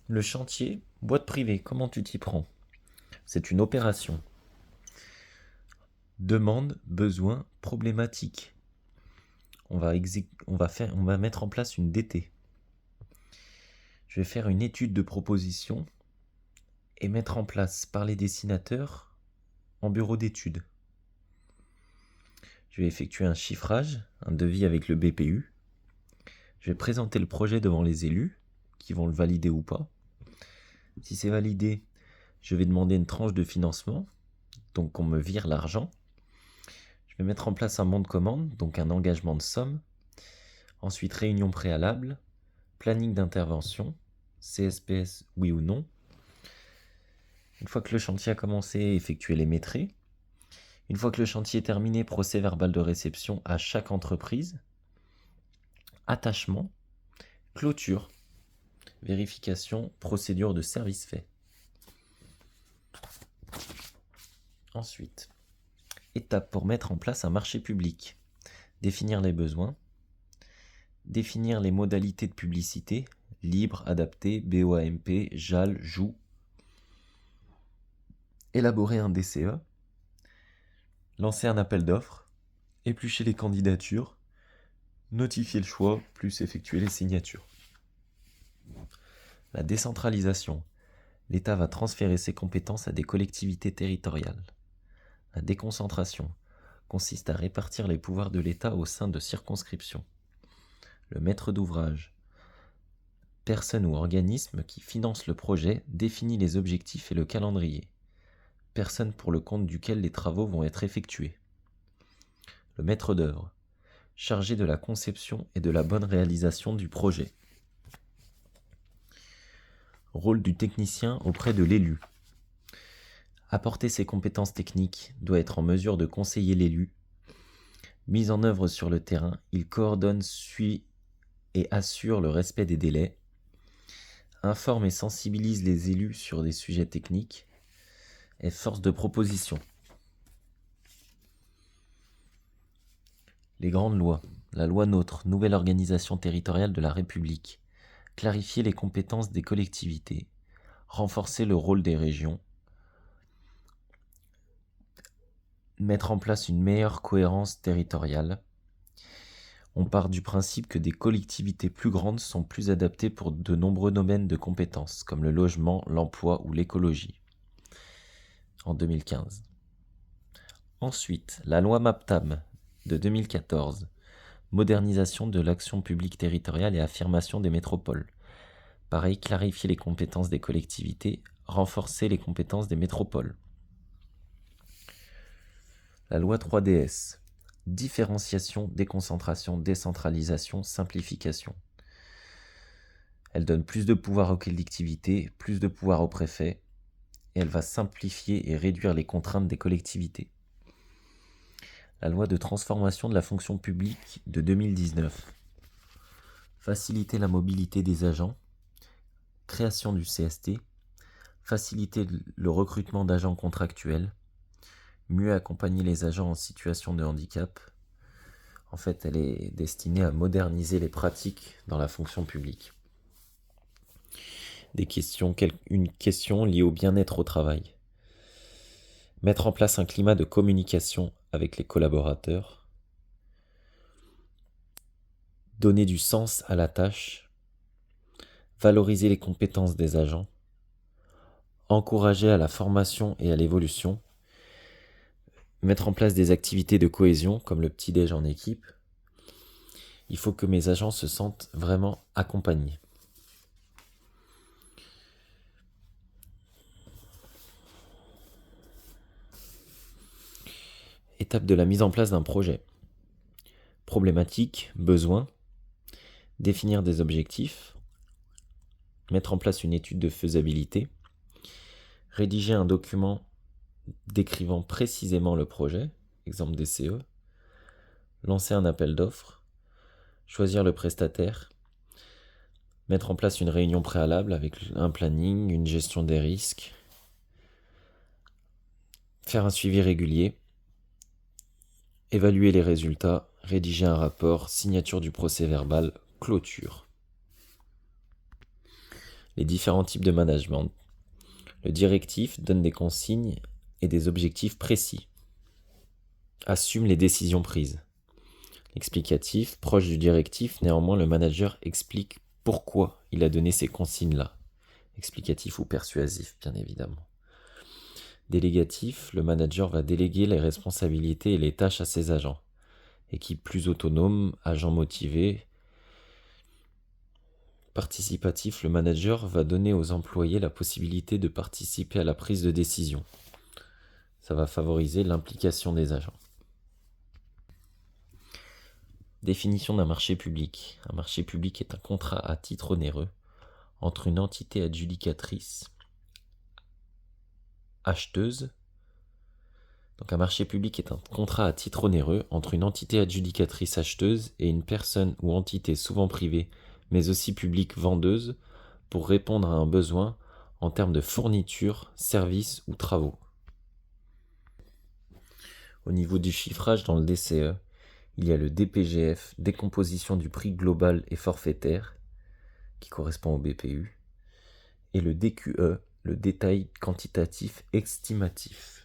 Le chantier, boîte privée, comment tu t'y prends? C'est une opération. Demande, besoin, problématique. On va mettre en place une DT. Je vais faire une étude de proposition et mettre en place par les dessinateurs en bureau d'études. Je vais effectuer un chiffrage, un devis avec le BPU. Je vais présenter le projet devant les élus qui vont le valider ou pas. Si c'est validé, je vais demander une tranche de financement, donc on me vire l'argent. Je vais mettre en place un bon de commande, donc un engagement de somme. Ensuite, réunion préalable, planning d'intervention, CSPS oui ou non. Une fois que le chantier a commencé, effectuer les maîtrises. Une fois que le chantier est terminé, procès verbal de réception à chaque entreprise. Attachement, clôture, vérification, procédure de service fait. Ensuite, étape pour mettre en place un marché public. Définir les besoins. Définir les modalités de publicité, libre, adapté, BOAMP, JAL, JOU. Élaborer un DCE. Lancer un appel d'offres. Éplucher les candidatures. Notifier le choix, plus effectuer les signatures. La décentralisation. L'État va transférer ses compétences à des collectivités territoriales. La déconcentration consiste à répartir les pouvoirs de l'État au sein de circonscriptions. Le maître d'ouvrage, personne ou organisme qui finance le projet, définit les objectifs et le calendrier. Personne pour le compte duquel les travaux vont être effectués. Le maître d'œuvre, chargé de la conception et de la bonne réalisation du projet. Rôle du technicien auprès de l'élu. Apporter ses compétences techniques, doit être en mesure de conseiller l'élu. Mise en œuvre sur le terrain, il coordonne, suit et assure le respect des délais. Informe et sensibilise les élus sur des sujets techniques. Est force de proposition. Les grandes lois. La loi NOTRe, nouvelle organisation territoriale de la République. Clarifier les compétences des collectivités. Renforcer le rôle des régions. Mettre en place une meilleure cohérence territoriale. On part du principe que des collectivités plus grandes sont plus adaptées pour de nombreux domaines de compétences, comme le logement, l'emploi ou l'écologie. En 2015. Ensuite, la loi MAPTAM de 2014. Modernisation de l'action publique territoriale et affirmation des métropoles. Pareil, clarifier les compétences des collectivités, renforcer les compétences des métropoles. La loi 3DS. Différenciation, déconcentration, décentralisation, simplification. Elle donne plus de pouvoir aux collectivités, plus de pouvoir aux préfets, et elle va simplifier et réduire les contraintes des collectivités. La loi de transformation de la fonction publique de 2019. Faciliter la mobilité des agents. Création du CST. Faciliter le recrutement d'agents contractuels. Mieux accompagner les agents en situation de handicap. En fait, elle est destinée à moderniser les pratiques dans la fonction publique. Une question liée au bien-être au travail. Mettre en place un climat de communication avec les collaborateurs. Donner du sens à la tâche. Valoriser les compétences des agents. Encourager à la formation et à l'évolution. Mettre en place des activités de cohésion comme le petit-déj en équipe. Il faut que mes agents se sentent vraiment accompagnés. Étape de la mise en place d'un projet. Problématique, besoin, définir des objectifs, mettre en place une étude de faisabilité, rédiger un document décrivant précisément le projet, exemple DCE, lancer un appel d'offres, choisir le prestataire, mettre en place une réunion préalable avec un planning, une gestion des risques, faire un suivi régulier, évaluer les résultats, rédiger un rapport, signature du procès verbal, clôture. Les différents types de management. Le directif donne des consignes et des objectifs précis. Assume les décisions prises. L'explicatif, proche du directif, néanmoins le manager explique pourquoi il a donné ces consignes-là. Explicatif ou persuasif, bien évidemment. Délégatif, le manager va déléguer les responsabilités et les tâches à ses agents. Équipe plus autonome, agents motivés. Participatif, le manager va donner aux employés la possibilité de participer à la prise de décision. Ça va favoriser l'implication des agents. Définition d'un marché public. Un marché public est un contrat à titre onéreux entre une entité adjudicatrice acheteuse. Donc un marché public est un contrat à titre onéreux entre une entité adjudicatrice acheteuse et une personne ou entité souvent privée, mais aussi publique vendeuse, pour répondre à un besoin en termes de fourniture, services ou travaux. Au niveau du chiffrage dans le DCE, il y a le DPGF, décomposition du prix global et forfaitaire, qui correspond au BPU, et le DQE, le détail quantitatif estimatif.